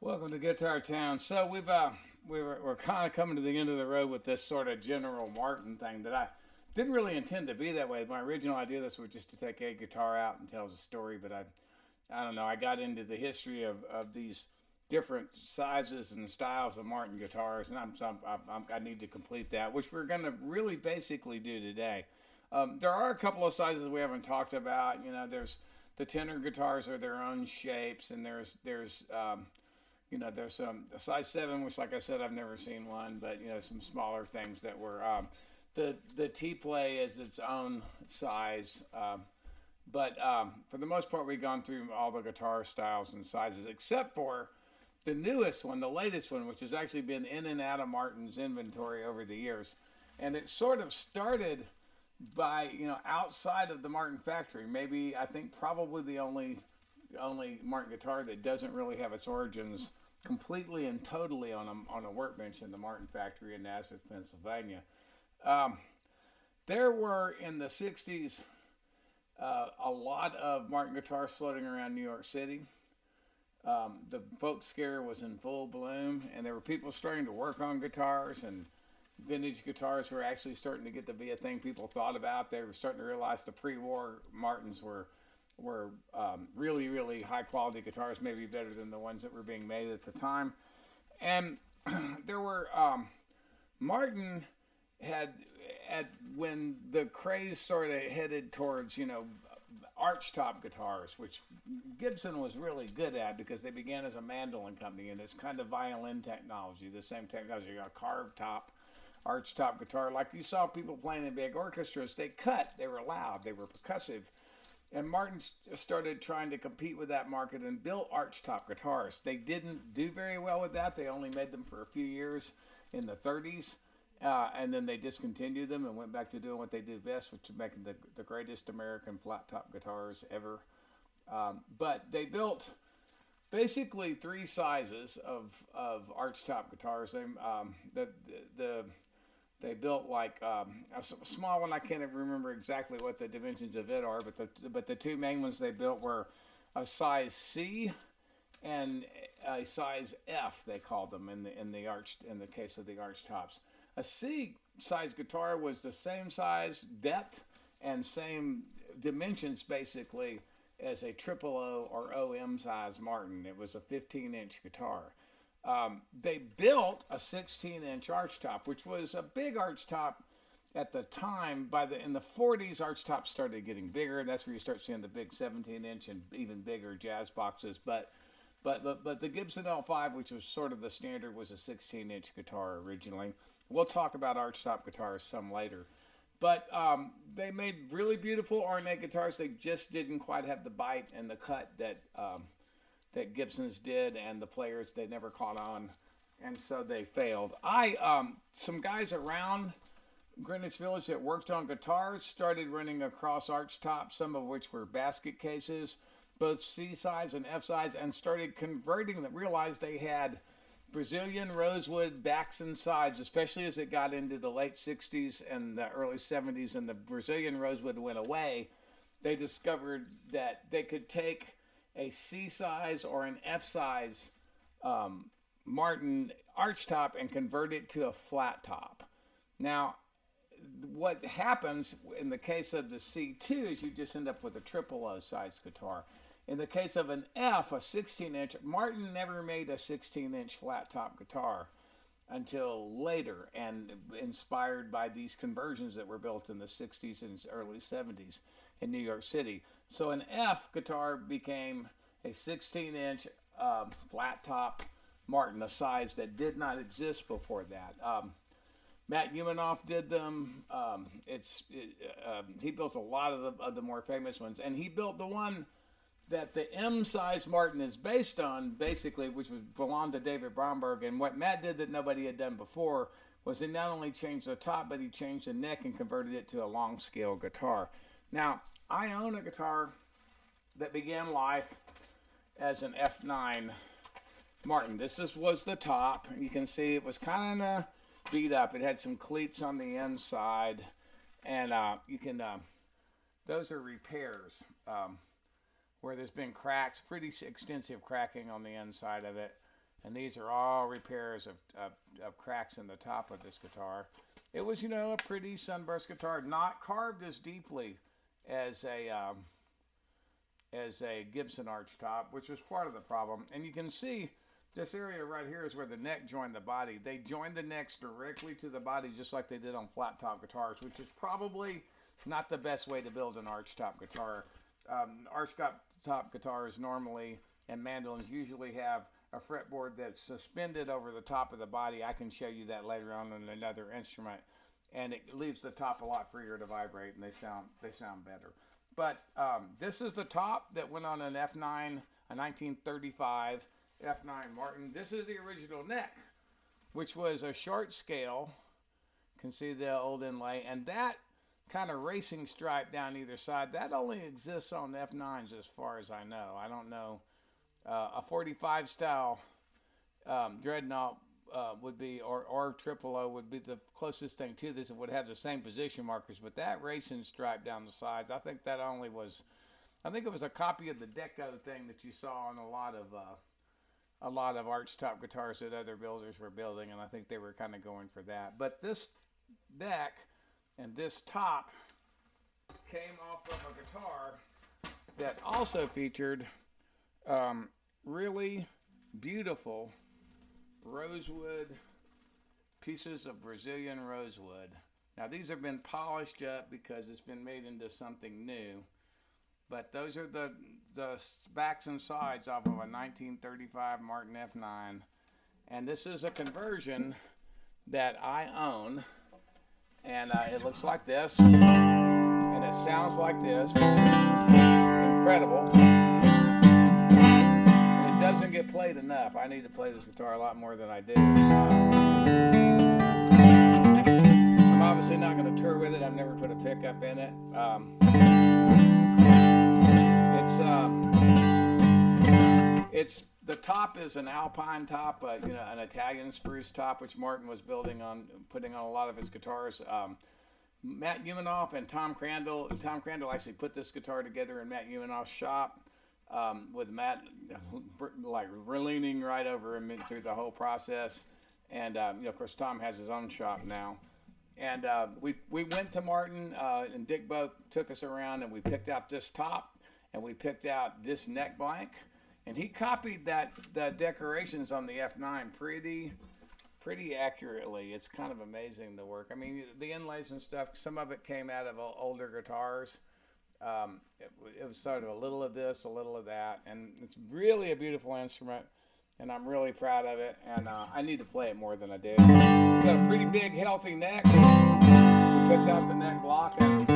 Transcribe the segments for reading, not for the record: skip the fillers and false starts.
Welcome to Guitar Town. So we're kind of coming to the end of the road with this sort of General Martin thing that I didn't really intend to be that way. My original idea this was just to take a guitar out and tell a story, but I don't know. I got into the history of these different sizes and styles of Martin guitars, and I need to complete that, which we're going to really basically do today. There are a couple of sizes we haven't talked about. There's the tenor guitars are their own shapes, and there's some a size 7, which, like I said, I've never seen one, but some smaller things that were the T play is its own size. But for the most part, we've gone through all the guitar styles and sizes, except for the newest one, the latest one, which has actually been in and out of Martin's inventory over the years. And it sort of started by, outside of the Martin factory. Maybe, I think, probably the only Martin guitar that doesn't really have its origins completely and totally on a workbench in the Martin factory in Nazareth, Pennsylvania. Um, there were in the 60s a lot of Martin guitars floating around New York City. The folk scare was in full bloom, and there were people starting to work on guitars, and vintage guitars were actually starting to get to be a thing people thought about. They were starting to realize the pre-war Martins were really, really high quality guitars, maybe better than the ones that were being made at the time. And there were Martin had at when the craze sort of headed towards archtop guitars, which Gibson was really good at because they began as a mandolin company, and it's kind of violin technology, the same technology, a carved top archtop guitar, like you saw people playing in big orchestras. They cut, they were loud, they were percussive. And Martin started trying to compete with that market and built archtop guitars. They didn't do very well with that. They only made them for a few years in the 30s. And then they discontinued them and went back to doing what they do best, which is making the greatest American flat top guitars ever. But they built basically three sizes of archtop guitars. They built like a small one. I can't even remember exactly what the dimensions of it are, but the two main ones they built were a size C and a size F. They called them in the case of the arch tops. A C size guitar was the same size, depth, and same dimensions basically as a triple O or OM size Martin. It was a 15-inch guitar. They built a 16-inch archtop, which was a big archtop at the time. In the 40s, archtops started getting bigger. That's where you start seeing the big 17-inch and even bigger jazz boxes. But the Gibson L5, which was sort of the standard, was a 16-inch guitar originally. We'll talk about archtop guitars some later. But they made really beautiful ornate guitars. They just didn't quite have the bite and the cut that Gibson's did, and the players, they never caught on, and so they failed. Some guys around Greenwich Village that worked on guitars started running across arch tops, some of which were basket cases, both C size and F size, and started converting them. Realized they had Brazilian rosewood backs and sides, especially as it got into the late 60s and the early 70s, and the Brazilian rosewood went away. They discovered that they could take a C size or an F size Martin archtop and convert it to a flat top. Now, what happens in the case of the C2 is you just end up with a triple O size guitar. In the case of an F, a 16-inch, Martin never made a 16-inch flat top guitar until later, and inspired by these conversions that were built in the 60s and early 70s in New York City. So an F guitar became a 16-inch flat top Martin, a size that did not exist before that. Matt Umanoff did them. He built a lot of the more famous ones, and he built the one that the M size Martin is based on, basically, which belonged to David Bromberg. And what Matt did that nobody had done before was he not only changed the top, but he changed the neck and converted it to a long scale guitar. Now, I own a guitar that began life as an F9 Martin. Was the top. You can see it was kind of beat up. It had some cleats on the inside, and those are repairs. Where there's been cracks, pretty extensive cracking on the inside of it. And these are all repairs of cracks in the top of this guitar. It was, a pretty sunburst guitar, not carved as deeply as a Gibson archtop, which was part of the problem. And you can see this area right here is where the neck joined the body. They joined the necks directly to the body, just like they did on flat top guitars, which is probably not the best way to build an archtop guitar. Archtop guitars normally, and mandolins usually have a fretboard that's suspended over the top of the body. I can show you that later on another instrument, and it leaves the top a lot freer to vibrate, and they sound better. But this is the top that went on an F9, a 1935 F9 Martin. This is the original neck, which was a short scale. You can see the old inlay, and that kind of racing stripe down either side, that only exists on F9s as far as I know. I don't know. A 45 style dreadnought would be, or triple O would be the closest thing to this. It would have the same position markers, but that racing stripe down the sides, I think it was a copy of the deco thing that you saw on a lot of archtop guitars that other builders were building, and I think they were kind of going for that. But this neck and this top came off of a guitar that also featured really beautiful rosewood pieces of Brazilian rosewood. Now these have been polished up because it's been made into something new, but those are the backs and sides off of a 1935 Martin F9, and this is a conversion that I own, and it looks like this, and it sounds like this, which is incredible. Doesn't get played enough. I need to play this guitar a lot more than I do. I'm obviously not going to tour with it. I've never put a pickup in it. It's the top is an Alpine top, an Italian spruce top, which Martin was putting on a lot of his guitars. Matt Umanoff and Tom Crandall. Tom Crandall actually put this guitar together in Matt Umanoff's shop. With Matt like leaning right over him through the whole process, and of course Tom has his own shop now, and we went to Martin, and Dick Boat took us around, and we picked out this top, and we picked out this neck blank, and he copied the decorations on the F9 pretty accurately. It's kind of amazing the work. I mean, the inlays and stuff, some of it came out of older guitars. It was sort of a little of this, a little of that, and it's really a beautiful instrument, and I'm really proud of it, and I need to play it more than I do. It's got a pretty big, healthy neck. We picked out the neck block, and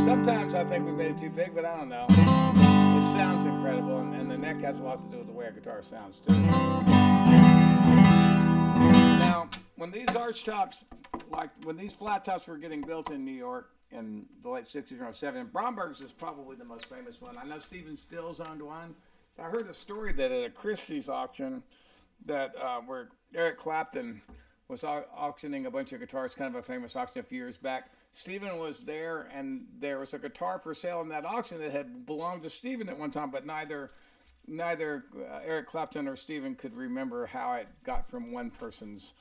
sometimes I think we made it too big, but I don't know. It sounds incredible, and the neck has a lot to do with the way a guitar sounds, too. Now, when these archtops, when these flat tops were getting built in New York, in the late 60s or 70s. Bromberg's is probably the most famous one. I know Stephen Stills owned one. I heard a story that at a Christie's auction that where Eric Clapton was auctioning a bunch of guitars, kind of a famous auction a few years back. Stephen was there, and there was a guitar for sale in that auction that had belonged to Stephen at one time, but neither Eric Clapton or Stephen could remember how it got from one person's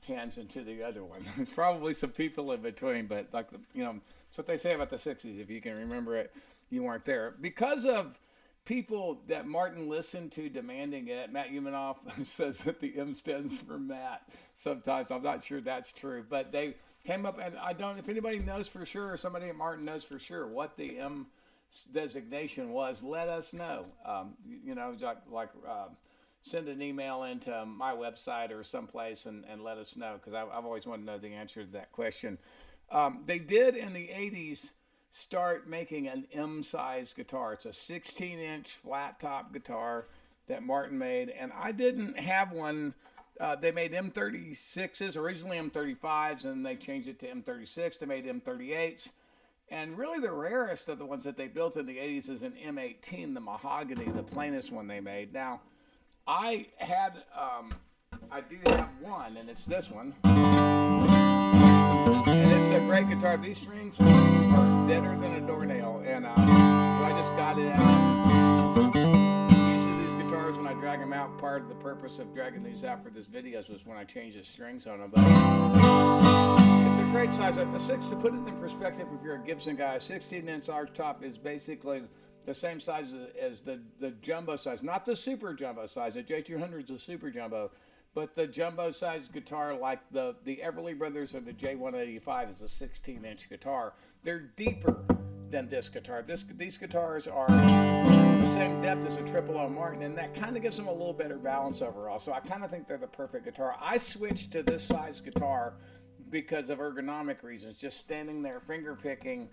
hands into the other one. There's probably some people in between, but it's what they say about the 60s. If you can remember it, you weren't there. Because of people that Martin listened to demanding it, Matt Umanoff says that the M stands for Matt. Sometimes I'm not sure that's true, but they came up, and if anybody knows for sure, or somebody at Martin knows for sure what the M designation was, let us know. Send an email into my website or someplace and let us know, because I've always wanted to know the answer to that question. They did in the 80s start making an M-size guitar. It's a 16-inch flat-top guitar that Martin made, and I didn't have one. They made M36s, originally M35s, and they changed it to M36. They made M38s. And really the rarest of the ones that they built in the 80s is an M18, the mahogany, the plainest one they made. Now, I do have one, and it's this one. And it's a great guitar. These strings are deader than a doornail, and so I just got it out. Used to these guitars when when I drag them out, part of the purpose of dragging these out for this videos was when I changed the strings on them. But it's a great size. To put it in perspective, if you're a Gibson guy, a 16-inch archtop is basically the same size as the jumbo size, not the super jumbo size. The J200 is a super jumbo, but the jumbo size guitar, like the Everly Brothers or the J185, is a 16-inch guitar. They're deeper than this guitar. These guitars are the same depth as a Triple O Martin, and that kind of gives them a little better balance overall. So I kind of think they're the perfect guitar. I switched to this size guitar because of ergonomic reasons. Just standing there finger picking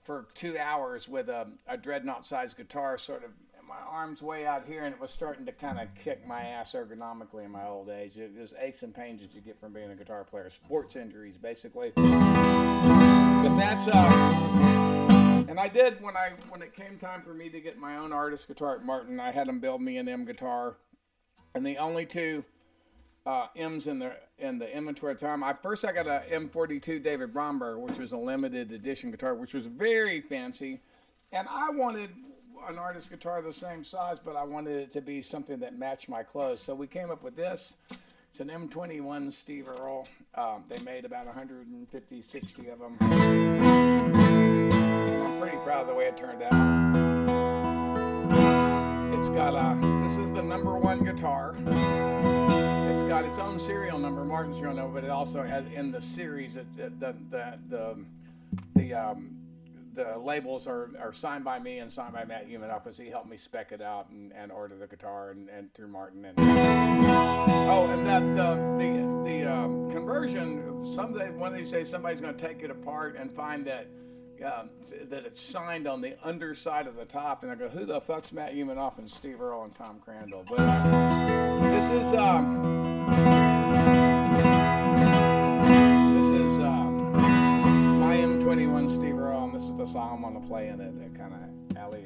for 2 hours with a dreadnought size guitar, sort of my arms way out here, and it was starting to kind of kick my ass ergonomically in my old age. It was aches and pains that you get from being a guitar player, sports injuries basically. But that's and I did when it came time for me to get my own artist guitar at Martin. I had them build me an M guitar, and the only two M's in the inventory at the time. I got a M42 David Bromberg, which was a limited edition guitar, which was very fancy, and I wanted an artist guitar the same size, but I wanted it to be something that matched my clothes. So we came up with this. It's an M21 Steve Earle. They made about 150, 60 of them. I'm pretty proud of the way it turned out. It's got this is the #1 guitar. It's got its own serial number, Martin serial number, but it also has in the series the labels are signed by me and signed by Matt Umanoff because he helped me spec it out and order the guitar and through Martin. And the conversion, someday, one of these days, somebody's going to take it apart and find that it's signed on the underside of the top, and I go, who the fuck's Matt Umanoff and Steve Earle and Tom Crandall? But this is my M21 Steve Earle, and this is the song I'm going to play in it, that kind of alley.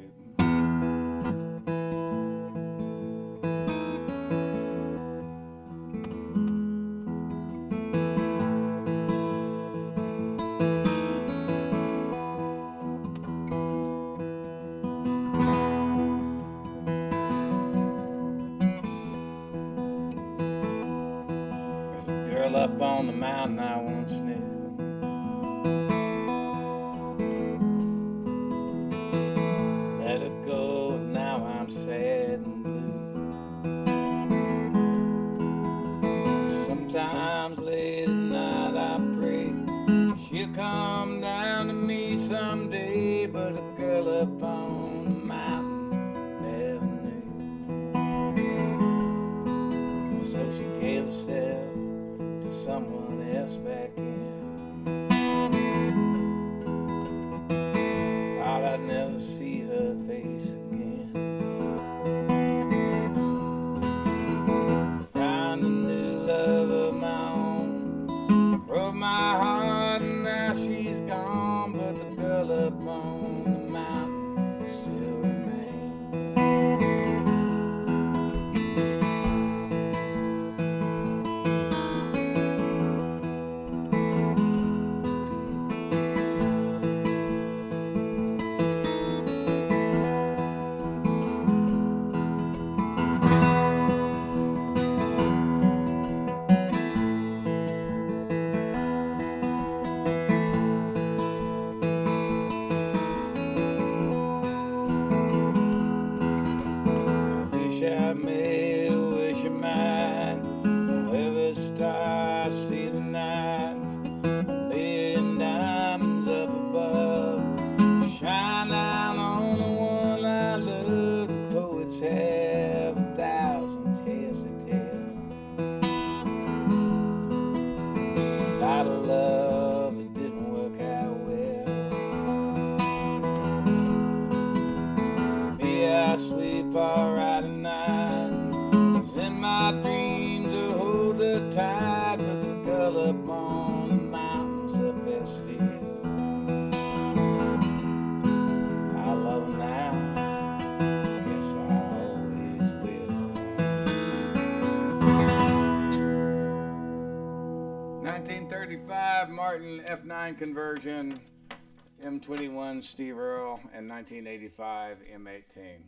There's a girl up on the mountain I once knew. Let her go, and now I'm sad and blue. Sometimes late at night I pray she'll come down to me someday, but a girl up on the mountain never knew. So she gave herself to someone else back in. Thought I'd never see her face again. Found a new love of my own, broke my heart, and now she's gone, but the girl up on the mountain still remains. I may wish you mine, wherever star I see tonight, a million diamonds up above, shine down on the one I love. The poets have 1,000 tales to tell about a love that didn't work out well. Me, I sleep alright at night, 'cause in my dreams I hold her tight, but the girl up on the mountain's up there still. I love her now, guess I always will. 1935 Martin F9 conversion, M21 Steve Earle, and 1985 M18.